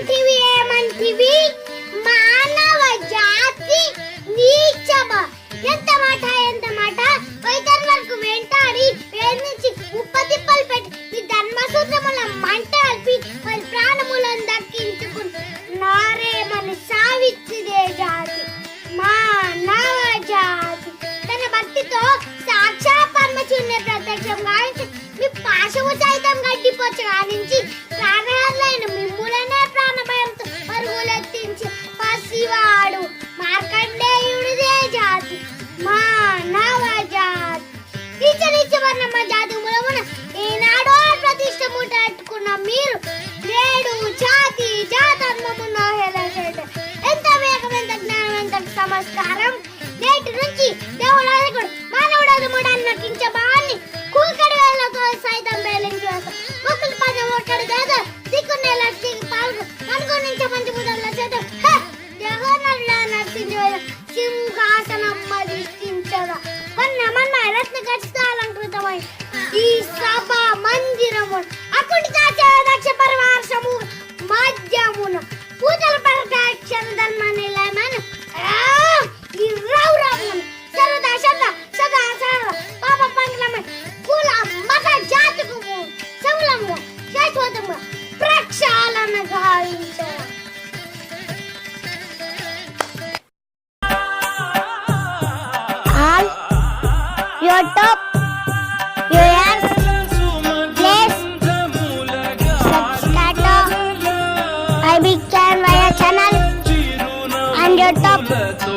ఏమంటివి మానవ జాతి నీచమ. ఎంత మాట వైద్యం వరకు వెంటాడి వేధించి ఉప్పతిప్పలు పెట్టి ఈ ధర్మసూత్రముల మంట కలిపి వారి ప్రాణములను దక్కించుకున్నారే మన సావిత్రిదే జాతి మానవ జాతి. తన భక్తితో సాక్షా పరమశివుని ప్రత్యక్షం గావించి మీ పాశము సైతం గడ్డిపోచ గావించి ప్రాణాలైన మిమ్ములనే ప్రాణభయంతో పరుగులెత్తించి పసివాడు మార్కండేయుడిదే జాతి మానవ జాతి. నీచవర్ణమ్మ జాతి మూలమున ఏనాడో ప్రతిష్ట ముట్టట్టుకున్న మీరు నేడు జాతి జాతర్మమున్న ఎంత వేగం, ఎంత జ్ఞానం, ఎంత సంస్కారం. నేటి నుంచి దేవుడు మానవుడు మూడాన్ని నటించబాన్ని కూకడి వేలతో సైతం బేలించి వేస్తాం. ముక్కులు పదం ఒక్కడు కాదు దిక్కునే లక్ష్మికి పాల్గొ అనుకోనించే మంచి ముదల చేతం నరసించ సింహాసనం అధిష్ఠించగా మన రత్న ఖచ్చితాలంకృతమై ఈ సభ మందిరము అకుటి దక్ష పరమార్శము మధ్యమున పూజల పరక్షణ ధర్మ నిలయమైన సరదా సదా పాప పంగలమై కుల మత జాతికు సమూలంగా శాశ్వతంగా ప్రక్షాళన గావించారు. Your top, your ears, place, subscribe to IB Can Via channel and your top.